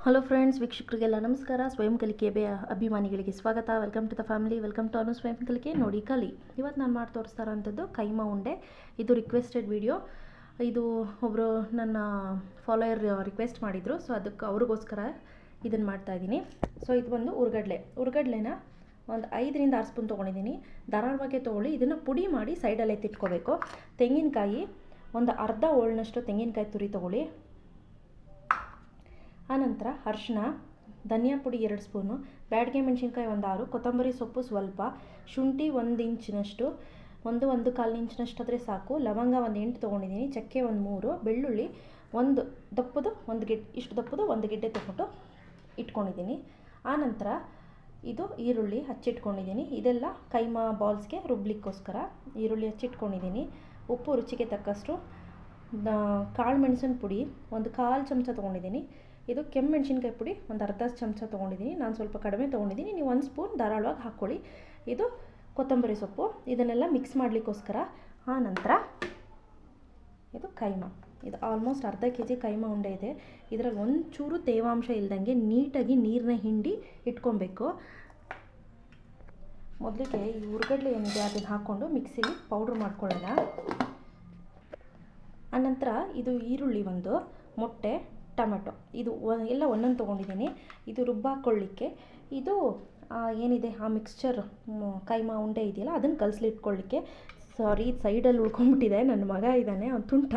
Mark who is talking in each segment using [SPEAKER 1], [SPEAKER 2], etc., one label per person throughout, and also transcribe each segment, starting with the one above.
[SPEAKER 1] Hello friends, ವೀಕ್ಷಕರಿಗೆಲ್ಲ ನಮಸ್ಕಾರ. ಸ್ವಯಂ ಕಲಿಕೆ ಅಭಿಮಾನಿಗಳಿಗೆ ಸ್ವಾಗತ. Welcome to the family, welcome to Anu ಸ್ವಯಂ ಕಲಿಕೆ. ನೋಡಿ ಕಲಿ. ಇವತ್ತು ನಾನು ಮಾಡಿ ತೋರಿಸ್ತಾ ಇರೋಂಥದ್ದು ಕೈಮಾ ಉಂಡೆ. ಇದು ರಿಕ್ವೆಸ್ಟೆಡ್ ವಿಡಿಯೋ. ಇದು ಒಬ್ಬರು ನನ್ನ ಫಾಲೋಯರ್ ರಿಕ್ವೆಸ್ಟ್ ಮಾಡಿದರು, ಸೊ ಅದಕ್ಕೆ ಅವ್ರಿಗೋಸ್ಕರ ಇದನ್ನು ಮಾಡ್ತಾಯಿದ್ದೀನಿ. ಸೊ ಇದು ಬಂದು ಉರ್ಗಡ್ಲೆನ ಒಂದು 5ರಿಂದ 6 ಸ್ಪೂನ್ ತೊಗೊಂಡಿದ್ದೀನಿ. ಧಾರಾಳವಾಗಿ ತೊಗೊಳ್ಳಿ. ಇದನ್ನು ಪುಡಿ ಮಾಡಿ ಸೈಡಲ್ಲಿ ಎತ್ತಿಟ್ಕೋಬೇಕು. ತೆಂಗಿನಕಾಯಿ ಒಂದು ಅರ್ಧ ಹೋಳನಷ್ಟು ತೆಂಗಿನಕಾಯಿ ತುರಿ ತೊಗೊಳ್ಳಿ. ಆನಂತರ ಅರಿಶಿನ, ಧನಿಯಾ ಪುಡಿ 2 ಸ್ಪೂನು, ಬ್ಯಾಡಗೆ ಮೆಣಸಿನ್ಕಾಯಿ ಒಂದು 6, ಕೊತ್ತಂಬರಿ ಸೊಪ್ಪು ಸ್ವಲ್ಪ, ಶುಂಠಿ 1 ಇಂಚಿನಷ್ಟು, 1-1.25 ಇಂಚಿನಷ್ಟು ಆದರೆ ಸಾಕು, ಲವಂಗ ಒಂದು 8 ತೊಗೊಂಡಿದ್ದೀನಿ, ಚಕ್ಕೆ ಒಂದು 3, ಬೆಳ್ಳುಳ್ಳಿ ಒಂದು ದಪ್ಪದು ಒಂದು ಗೆಡ್ಡೆ, ಇಷ್ಟು ದಪ್ಪದು ಒಂದು ಗೆಡ್ಡೆ ತೊಗೊಂಡು ಇಟ್ಕೊಂಡಿದ್ದೀನಿ. ಆನಂತರ ಇದು ಈರುಳ್ಳಿ ಹಚ್ಚಿಟ್ಕೊಂಡಿದ್ದೀನಿ. ಇದೆಲ್ಲ ಕೈಮಾ ಬಾಲ್ಸ್ಗೆ ರುಬ್ಲಿಕ್ಕೋಸ್ಕರ ಈರುಳ್ಳಿ ಹಚ್ಚಿಟ್ಕೊಂಡಿದ್ದೀನಿ. ಉಪ್ಪು ರುಚಿಗೆ ತಕ್ಕಷ್ಟು, ಕಾಳು ಮೆಣಸಿನ ಪುಡಿ ಒಂದು 1/4 ಚಮಚ ತೊಗೊಂಡಿದ್ದೀನಿ. ಇದು ಕೆಂಪು ಮೆಣಸಿನ್ಕಾಯಿ ಪುಡಿ ಒಂದು ಅರ್ಧ ಚಮಚ ತೊಗೊಂಡಿದ್ದೀನಿ. ನಾನು ಸ್ವಲ್ಪ ಕಡಿಮೆ ತೊಗೊಂಡಿದ್ದೀನಿ, ನೀವು 1 ಸ್ಪೂನ್ ಧಾರಾಳವಾಗಿ ಹಾಕ್ಕೊಳ್ಳಿ. ಇದು ಕೊತ್ತಂಬರಿ ಸೊಪ್ಪು. ಇದನ್ನೆಲ್ಲ ಮಿಕ್ಸ್ ಮಾಡಲಿಕ್ಕೋಸ್ಕರ. ಆನಂತರ ಇದು ಕೈಮಾ. ಇದು ಆಲ್ಮೋಸ್ಟ್ ಅರ್ಧ kg ಕೈಮಾ ಉಂಡೆ ಇದೆ. ಇದರಲ್ಲಿ ಒಂಚೂರು ತೇವಾಂಶ ಇಲ್ದಂಗೆ ನೀಟಾಗಿ ನೀರನ್ನ ಹಿಂಡಿ ಇಟ್ಕೊಬೇಕು. ಮೊದಲಿಗೆ ಈ ಉರ್ಗಡ್ಲೆ ಏನಿದೆ ಅದನ್ನು ಹಾಕ್ಕೊಂಡು ಮಿಕ್ಸಿಲಿ ಪೌಡ್ರ್ ಮಾಡ್ಕೊಳ್ಳೋಣ. ಆನಂತರ ಇದು ಈರುಳ್ಳಿ ಒಂದು, ಮೊಟ್ಟೆ, ಟೊಮೆಟೊ ಇದು ಎಲ್ಲ ಒಂದೊಂದು ತೊಗೊಂಡಿದ್ದೀನಿ. ಇದು ರುಬ್ಬಾಕೊಳ್ಳಿಕ್ಕೆ ಇದು ಏನಿದೆ ಆ ಮಿಕ್ಸ್ಚರ್ ಕೈಮಾ ಉಂಡೆ ಇದೆಯಲ್ಲ ಅದನ್ನು ಕಲಸಲಿಟ್ಕೊಳ್ಳಿಕ್ಕೆ. ಸಾರಿ, ಸೈಡಲ್ಲಿ ಉಳ್ಕೊಂಡ್ಬಿಟ್ಟಿದೆ, ನನ್ನ ಮಗ ಇದ್ದಾನೆ, ಅವ್ನು ತುಂಟ,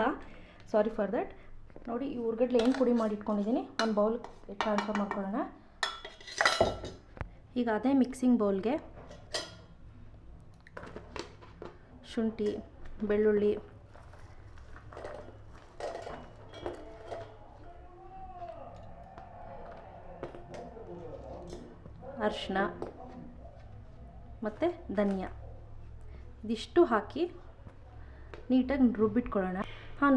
[SPEAKER 1] ಸಾರಿ ಫಾರ್ ದ್ಯಾಟ್. ನೋಡಿ, ಈ ಉರ್ಗಡ್ಲೆ ಏನು ಪುಡಿ ಮಾಡಿ ಇಟ್ಕೊಂಡಿದ್ದೀನಿ ಒಂದು ಬೌಲ್ ಟ್ರಾನ್ಸ್ಫರ್ ಮಾಡ್ಕೊಳ್ಳೋಣ. ಈಗ ಅದೇ ಮಿಕ್ಸಿಂಗ್ ಬೌಲ್ಗೆ ಶುಂಠಿ, ಬೆಳ್ಳುಳ್ಳಿ, ಅರಿಶಿನ ಮತ್ತು ಧನಿಯಾ ಇದಿಷ್ಟು ಹಾಕಿ ನೀಟಾಗಿ ರುಬ್ಬಿಟ್ಕೊಳ್ಳೋಣ.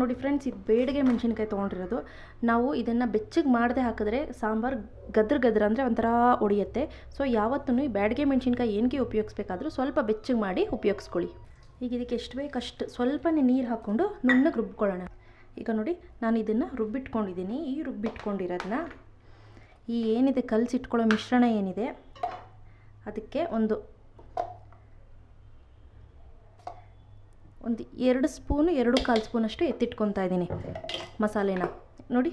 [SPEAKER 1] ನೋಡಿ ಫ್ರೆಂಡ್ಸ್, ಇದು ಬೇಡಿಗೆ ಮೆಣಸಿನ್ಕಾಯಿ ತೊಗೊಂಡಿರೋದು. ನಾವು ಇದನ್ನು ಬೆಚ್ಚಗೆ ಮಾಡದೆ ಹಾಕಿದ್ರೆ ಸಾಂಬಾರು ಗದ್ರ ಅಂದರೆ ಒಂಥರ ಒಡೆಯುತ್ತೆ. ಸೊ ಯಾವತ್ತೂ ಈ ಬ್ಯಾಡಗೆ ಮೆಣಸಿನ್ಕಾಯಿ ಏನಕ್ಕೆ ಉಪಯೋಗಿಸ್ಬೇಕಾದ್ರೂ ಸ್ವಲ್ಪ ಬೆಚ್ಚಗೆ ಮಾಡಿ ಉಪಯೋಗಿಸ್ಕೊಳ್ಳಿ. ಈಗ ಇದಕ್ಕೆ ಎಷ್ಟು ಬೇಕು ಅಷ್ಟು ಸ್ವಲ್ಪನೇ ನೀರು ಹಾಕ್ಕೊಂಡು ನುಣ್ಣಗೆ ರುಬ್ಕೊಳ್ಳೋಣ. ಈಗ ನೋಡಿ, ನಾನು ಇದನ್ನು ರುಬ್ಬಿಟ್ಕೊಂಡಿದ್ದೀನಿ. ಈ ರುಬ್ಬಿಟ್ಕೊಂಡಿರೋದನ್ನ ಈ ಏನಿದೆ ಕಲಸಿಟ್ಕೊಳ್ಳೋ ಮಿಶ್ರಣ ಏನಿದೆ ಅದಕ್ಕೆ ಒಂದು 2 ಸ್ಪೂನು 2-1/4 ಸ್ಪೂನಷ್ಟು ಎತ್ತಿಟ್ಕೊತಾ ಇದ್ದೀನಿ ಮಸಾಲೆನ. ನೋಡಿ,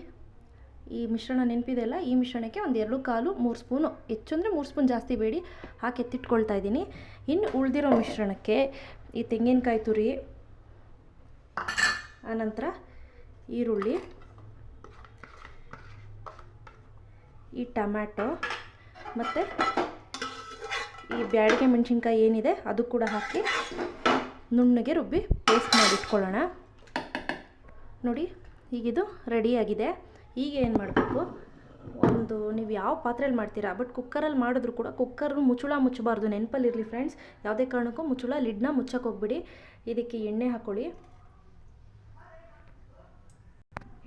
[SPEAKER 1] ಈ ಮಿಶ್ರಣ ನೆನಪಿದೆಯಲ್ಲ, ಈ ಮಿಶ್ರಣಕ್ಕೆ ಒಂದು 2-1/4-3 ಸ್ಪೂನು, ಹೆಚ್ಚು ಅಂದರೆ 3 ಸ್ಪೂನ್ ಜಾಸ್ತಿ ಬೇಡಿ, ಹಾಕಿ ಎತ್ತಿಟ್ಕೊಳ್ತಾ ಇದ್ದೀನಿ. ಇನ್ನು ಉಳಿದಿರೋ ಮಿಶ್ರಣಕ್ಕೆ ಈ ತೆಂಗಿನಕಾಯಿ ತುರಿ, ಆನಂತರ ಈರುಳ್ಳಿ, ಈ ಟೊಮ್ಯಾಟೊ ಮತ್ತು ಈ ಬ್ಯಾಡಗೆ ಮೆಣಸಿನ್ಕಾಯಿ ಏನಿದೆ ಅದು ಕೂಡ ಹಾಕಿ ನುಣ್ಣಗೆ ರುಬ್ಬಿ ಪೇಸ್ಟ್ ಮಾಡಿಟ್ಕೊಳ್ಳೋಣ. ನೋಡಿ, ಈಗಿದು ರೆಡಿಯಾಗಿದೆ. ಈಗ ಏನು ಮಾಡಬೇಕು, ನೀವು ಯಾವ ಪಾತ್ರೆಯಲ್ಲಿ ಮಾಡ್ತೀರಾ, ಬಟ್ ಕುಕ್ಕರಲ್ಲಿ ಮಾಡಿದ್ರು ಕೂಡ ಕುಕ್ಕರ್ನು ಮುಚ್ಚಬಾರ್ದು, ನೆನಪಲ್ಲಿರಲಿ ಫ್ರೆಂಡ್ಸ್. ಯಾವುದೇ ಕಾರಣಕ್ಕೂ ಲಿಡ್ನ ಮುಚ್ಚಕ್ಕೆ ಹೋಗ್ಬಿಡಿ. ಇದಕ್ಕೆ ಎಣ್ಣೆ ಹಾಕ್ಕೊಳ್ಳಿ.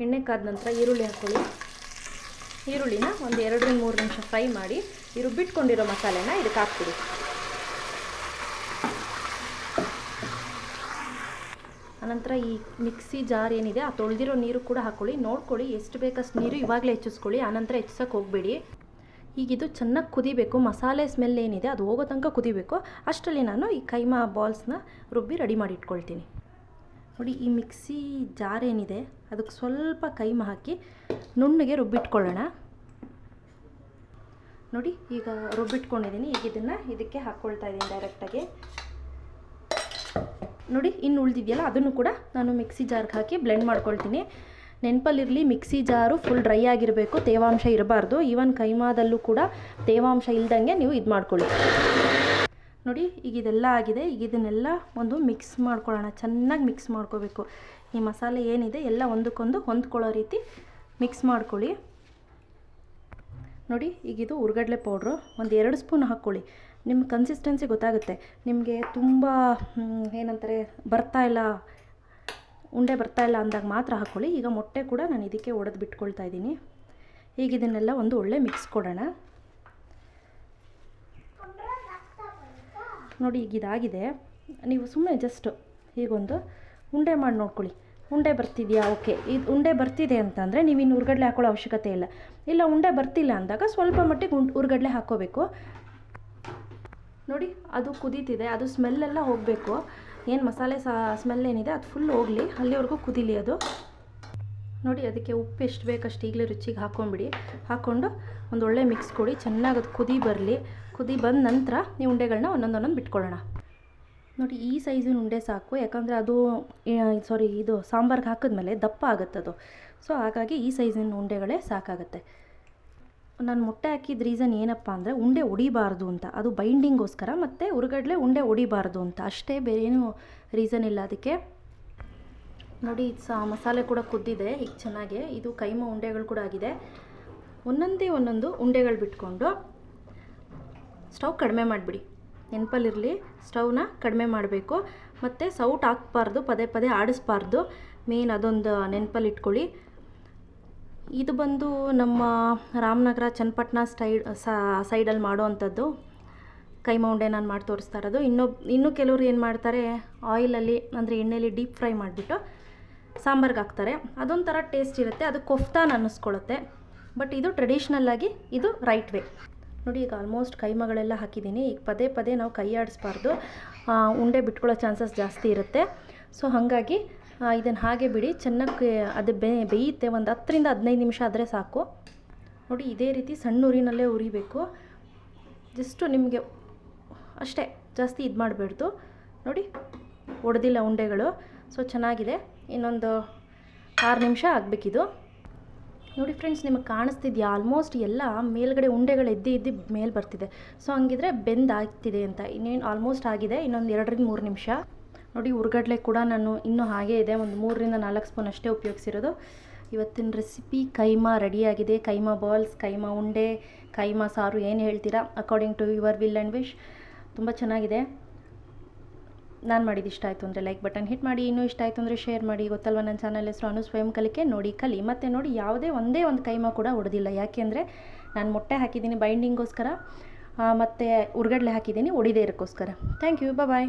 [SPEAKER 1] ಎಣ್ಣೆ ಕಾದ ನಂತರ ಈರುಳ್ಳಿ ಹಾಕ್ಕೊಳ್ಳಿ. ಈರುಳ್ಳಿನ ಒಂದು 2-3 ನಿಮಿಷ ಫ್ರೈ ಮಾಡಿ ಈ ರುಬ್ಬಿಟ್ಕೊಂಡಿರೋ ಮಸಾಲೆನ ಇದಕ್ಕೆ ಹಾಕ್ಬಿಡಿ. ಅನಂತರ ಈ ಮಿಕ್ಸಿ ಜಾರ್ ಏನಿದೆ ಆ ತೊಳೆದಿರೋ ನೀರು ಕೂಡ ಹಾಕ್ಕೊಳ್ಳಿ. ನೋಡ್ಕೊಳ್ಳಿ, ಎಷ್ಟು ಬೇಕಷ್ಟು ನೀರು ಇವಾಗಲೇ ಹೆಚ್ಚಿಸ್ಕೊಳ್ಳಿ, ಆನಂತರ ಹೆಚ್ಚಿಸೋಕೆ ಹೋಗಬೇಡಿ. ಈಗಿದು ಚೆನ್ನಾಗಿ ಕುದಿಬೇಕು. ಮಸಾಲೆ ಸ್ಮೆಲ್ ಏನಿದೆ ಅದು ಹೋಗೋ ತನಕ ಕುದಿಬೇಕು. ಅಷ್ಟರಲ್ಲಿ ನಾನು ಈ ಕೈಮಾ ಬಾಲ್ಸ್ನ ರುಬ್ಬಿ ರೆಡಿ ಮಾಡಿ ಇಟ್ಕೊಳ್ತೀನಿ. ನೋಡಿ, ಈ ಮಿಕ್ಸಿ ಜಾರ್ ಏನಿದೆ ಅದಕ್ಕೆ ಸ್ವಲ್ಪ ಕೈಮಾ ಹಾಕಿ ನುಣ್ಣಗೆ ರುಬ್ಬಿಟ್ಕೊಳ್ಳೋಣ. ನೋಡಿ, ಈಗ ರುಬ್ಬಿಟ್ಕೊಂಡಿದ್ದೀನಿ. ಈಗ ಇದನ್ನು ಇದಕ್ಕೆ ಹಾಕ್ಕೊಳ್ತಾ ಇದ್ದೀನಿ ಡೈರೆಕ್ಟಾಗಿ. ನೋಡಿ, ಇನ್ನು ಉಳಿದಿದೆಯಲ್ಲ ಅದನ್ನು ಕೂಡ ನಾನು ಮಿಕ್ಸಿ ಜಾರ್ಗೆ ಹಾಕಿ ಬ್ಲೆಂಡ್ ಮಾಡ್ಕೊಳ್ತೀನಿ. ನೆನಪಲ್ಲಿರಲಿ, ಮಿಕ್ಸಿ ಜಾರು ಫುಲ್ ಡ್ರೈ ಆಗಿರಬೇಕು, ತೇವಾಂಶ ಇರಬಾರ್ದು. ಈವನ್ ಕೈಮಾದಲ್ಲೂ ಕೂಡ ತೇವಾಂಶ ಇಲ್ದಂಗೆ ನೀವು ಇದು ಮಾಡ್ಕೊಳ್ಳಿ. ನೋಡಿ, ಈಗ ಇದೆಲ್ಲ ಆಗಿದೆ. ಈಗ ಇದನ್ನೆಲ್ಲ ಒಂದು ಮಿಕ್ಸ್ ಮಾಡ್ಕೊಳ್ಳೋಣ. ಚೆನ್ನಾಗಿ ಮಿಕ್ಸ್ ಮಾಡ್ಕೋಬೇಕು. ಈ ಮಸಾಲೆ ಏನಿದೆ ಎಲ್ಲ ಒಂದಕ್ಕೊಂದು ಹೊಂದ್ಕೊಳ್ಳೋ ರೀತಿ ಮಿಕ್ಸ್ ಮಾಡ್ಕೊಳ್ಳಿ. ನೋಡಿ, ಈಗಿದು ಉರ್ಗಡ್ಲೆ ಪೌಡ್ರು ಒಂದು 2 ಸ್ಪೂನ್ ಹಾಕ್ಕೊಳ್ಳಿ. ನಿಮ್ಮ ಕನ್ಸಿಸ್ಟೆನ್ಸಿ ಗೊತ್ತಾಗುತ್ತೆ ನಿಮಗೆ. ತುಂಬ ಏನಂತಾರೆ ಉಂಡೆ ಬರ್ತಾಯಿಲ್ಲ ಅಂದಾಗ ಮಾತ್ರ ಹಾಕ್ಕೊಳ್ಳಿ. ಈಗ ಮೊಟ್ಟೆ ಕೂಡ ನಾನು ಇದಕ್ಕೆ ಒಡೆದು ಬಿಟ್ಕೊಳ್ತಾ ಇದ್ದೀನಿ. ಈಗ ಇದನ್ನೆಲ್ಲ ಒಂದು ಒಳ್ಳೆ ಮಿಕ್ಸ್ ಕೊಡೋಣ. ನೋಡಿ, ಈಗ ಇದಾಗಿದೆ. ನೀವು ಸುಮ್ಮನೆ ಜಸ್ಟ್ ಹೀಗೊಂದು ಉಂಡೆ ಮಾಡಿ ನೋಡ್ಕೊಳ್ಳಿ. ಉಂಡೆ ಬರ್ತಿದೆಯಾ? ಓಕೆ, ಇದು ಉಂಡೆ ಬರ್ತಿದೆ ಅಂತಂದರೆ ನೀವಿನ್ನು ಹುರ್ಗಡ್ಲೆ ಹಾಕೊಳ್ಳೋ ಅವಶ್ಯಕತೆ ಇಲ್ಲ. ಇಲ್ಲ ಉಂಡೆ ಬರ್ತಿಲ್ಲ ಅಂದಾಗ ಸ್ವಲ್ಪ ಮಟ್ಟಿಗೆ ಹುರ್ಗಡ್ಲೆ ಹಾಕ್ಕೋಬೇಕು. ನೋಡಿ ಅದು ಕುದೀತಿದೆ, ಅದು ಸ್ಮೆಲ್ಲೆಲ್ಲ ಹೋಗಬೇಕು. ಏನು ಮಸಾಲೆ ಸ್ಮೆಲ್ ಏನಿದೆ ಅದು ಫುಲ್ ಹೋಗಲಿ, ಅಲ್ಲಿವರೆಗೂ ಕುದೀಲಿ ಅದು. ನೋಡಿ ಅದಕ್ಕೆ ಉಪ್ಪು ಎಷ್ಟು ಬೇಕಷ್ಟು ಈಗಲೇ ರುಚಿಗೆ ಹಾಕ್ಕೊಂಬಿಡಿ. ಹಾಕ್ಕೊಂಡು ಒಂದು ಒಳ್ಳೆ ಮಿಕ್ಸ್ ಕೊಡಿ, ಚೆನ್ನಾಗಿ ಅದು ಕುದಿ ಬರಲಿ. ಕುದಿ ಬಂದ ನಂತರ ಈ ಉಂಡೆಗಳನ್ನ ಒಂದೊಂದೊಂದೊಂದು ಬಿಟ್ಕೊಳ್ಳೋಣ. ನೋಡಿ ಈ ಸೈಜಿನ ಉಂಡೆ ಸಾಕು, ಯಾಕಂದರೆ ಅದು ಇದು ಸಾಂಬಾರ್ಗೆ ಹಾಕಿದ್ಮೇಲೆ ದಪ್ಪ ಆಗುತ್ತೆ ಅದು. ಸೊ ಹಾಗಾಗಿ ಈ ಸೈಜಿನ ಉಂಡೆಗಳೇ ಸಾಕಾಗುತ್ತೆ. ನಾನು ಮೊಟ್ಟೆ ಹಾಕಿದ ರೀಸನ್ ಏನಪ್ಪ ಅಂದರೆ ಉಂಡೆ ಒಡಿಬಾರ್ದು ಅಂತ, ಅದು ಬೈಂಡಿಂಗೋಸ್ಕರ, ಮತ್ತು ಹುರ್ಗಡ್ಲೆ ಉಂಡೆ ಒಡಿಬಾರ್ದು ಅಂತ ಅಷ್ಟೇ, ಬೇರೇನೂ ರೀಸನ್ ಇಲ್ಲ ಅದಕ್ಕೆ. ನೋಡಿ ಮಸಾಲೆ ಕೂಡ ಕುದ್ದಿದೆ ಈಗ ಚೆನ್ನಾಗೆ. ಇದು ಕೈಮಾ ಉಂಡೆಗಳು ಕೂಡ ಆಗಿದೆ. ಒಂದೊಂದು ಉಂಡೆಗಳು ಬಿಟ್ಕೊಂಡು ಸ್ಟವ್ ಕಡಿಮೆ ಮಾಡಿಬಿಡಿ. ನೆನಪಲ್ಲಿರಲಿ, ಸ್ಟವ್ನ ಕಡಿಮೆ ಮಾಡಬೇಕು, ಮತ್ತು ಸೌಟ್ ಹಾಕ್ಬಾರ್ದು, ಪದೇ ಪದೇ ಆಡಿಸ್ಬಾರ್ದು. ಮೇನ್ ಅದೊಂದು ನೆನಪಲ್ಲಿ ಇಟ್ಕೊಳ್ಳಿ. ಇದು ಬಂದು ನಮ್ಮ ರಾಮನಗರ ಚನ್ನಪಟ್ಟಣ ಸೈಡಲ್ಲಿ ಮಾಡೋ ಅಂಥದ್ದು ಕೈಮಾ ಉಂಡೆ ನಾನು ಮಾಡಿ ತೋರಿಸ್ತಾ ಇರೋದು. ಇನ್ನೂ ಕೆಲವರು ಏನು ಮಾಡ್ತಾರೆ, ಆಯಿಲಲ್ಲಿ ಅಂದರೆ ಎಣ್ಣೆಯಲ್ಲಿ ಡೀಪ್ ಫ್ರೈ ಮಾಡಿಬಿಟ್ಟು ಸಾಂಬಾರ್ಗೆ ಹಾಕ್ತಾರೆ. ಅದೊಂಥರ ಟೇಸ್ಟ್ ಇರುತ್ತೆ, ಅದು ಕೊಫ್ತಾನ್ ಅನ್ನಿಸ್ಕೊಳ್ಳುತ್ತೆ. ಬಟ್ ಇದು ಟ್ರೆಡಿಷ್ನಲ್ಲಾಗಿ ಇದು ರೈಟ್ ವೇ. ನೋಡಿ ಈಗ ಆಲ್ಮೋಸ್ಟ್ ಕೈಮಾಗಳೆಲ್ಲ ಹಾಕಿದ್ದೀನಿ. ಈಗ ಪದೇ ಪದೇ ನಾವು ಕೈ ಆಡಿಸ್ಬಾರ್ದು, ಉಂಡೆ ಬಿಟ್ಕೊಳ್ಳೋ ಚಾನ್ಸಸ್ ಜಾಸ್ತಿ ಇರುತ್ತೆ. ಸೊ ಹಾಗಾಗಿ ಇದನ್ನು ಹಾಗೆ ಬಿಡಿ, ಚೆನ್ನಾಗಿ ಅದು ಬೇಯುತ್ತೆ. ಒಂದು 10 ರಿಂದ 15 ನಿಮಿಷ ಆದರೆ ಸಾಕು. ನೋಡಿ ಇದೇ ರೀತಿ ಸಣ್ಣ ಉರಿನಲ್ಲೇ ಉರಿಬೇಕು. ಜಸ್ಟು ನಿಮಗೆ ಅಷ್ಟೇ, ಜಾಸ್ತಿ ಇದು ಮಾಡಬೇಡ್ದು. ನೋಡಿ ಒಡೆದಿಲ್ಲ ಉಂಡೆಗಳು. ಸೊ ಚೆನ್ನಾಗಿದೆ, ಇನ್ನೊಂದು 6 ನಿಮಿಷ ಆಗಬೇಕಿದು. ನೋಡಿ ಫ್ರೆಂಡ್ಸ್, ನಿಮಗೆ ಕಾಣಿಸ್ತಿದೆಯಾ? ಆಲ್ಮೋಸ್ಟ್ ಎಲ್ಲ ಮೇಲ್ಗಡೆ ಉಂಡೆಗಳು ಎದ್ದು ಮೇಲೆ ಬರ್ತಿದೆ. ಸೊ ಹಂಗಿದ್ರೆ ಬೆಂದಾಗ್ತಿದೆ ಅಂತ. ಇನ್ನೇನು ಆಲ್ಮೋಸ್ಟ್ ಆಗಿದೆ, ಇನ್ನೊಂದು 2 ರಿಂದ 3 ನಿಮಿಷ. ನೋಡಿ ಹುರ್ಗಡ್ಲೆ ಕೂಡ ನಾನು ಇನ್ನೂ ಹಾಗೇ ಇದೆ, ಒಂದು 3 ರಿಂದ 4 ಸ್ಪೂನ್ ಅಷ್ಟೇ ಉಪಯೋಗಿಸಿರೋದು. ಇವತ್ತಿನ ರೆಸಿಪಿ ಕೈಮಾ ರೆಡಿಯಾಗಿದೆ. ಕೈಮಾ ಬಾಲ್ಸ್, ಕೈಮಾ ಉಂಡೆ, ಕೈಮಾ ಸಾರು, ಏನು ಹೇಳ್ತೀರಾ, according to your will and wish. ತುಂಬ ಚೆನ್ನಾಗಿದೆ. ನಾನು ಮಾಡಿದ್ದು ಇಷ್ಟ ಆಯಿತು ಅಂದರೆ ಲೈಕ್ ಬಟನ್ ಹಿಟ್ ಮಾಡಿ, ಇನ್ನೂ ಇಷ್ಟ ಆಯಿತು ಅಂದರೆ ಶೇರ್ ಮಾಡಿ. ಗೊತ್ತಲ್ವ ನನ್ನ ಚಾನಲ್ ಹೆಸರು ಅನು ಸ್ವಯಂ ಕಲಿಕೆ, ನೋಡಿ ಕಲಿ. ಮತ್ತು ನೋಡಿ ಒಂದೇ ಒಂದು ಕೈಮಾ ಕೂಡ ಹೊಡೆದಿಲ್ಲ, ಯಾಕೆಂದರೆ ನಾನು ಮೊಟ್ಟೆ ಹಾಕಿದ್ದೀನಿ ಬೈಂಡಿಂಗೋಸ್ಕರ, ಮತ್ತು ಹುರ್ಗಡ್ಲೆ ಹಾಕಿದ್ದೀನಿ ಒಡಿದೇ ಇರೋಕ್ಕೋಸ್ಕರ. Thank you, bye.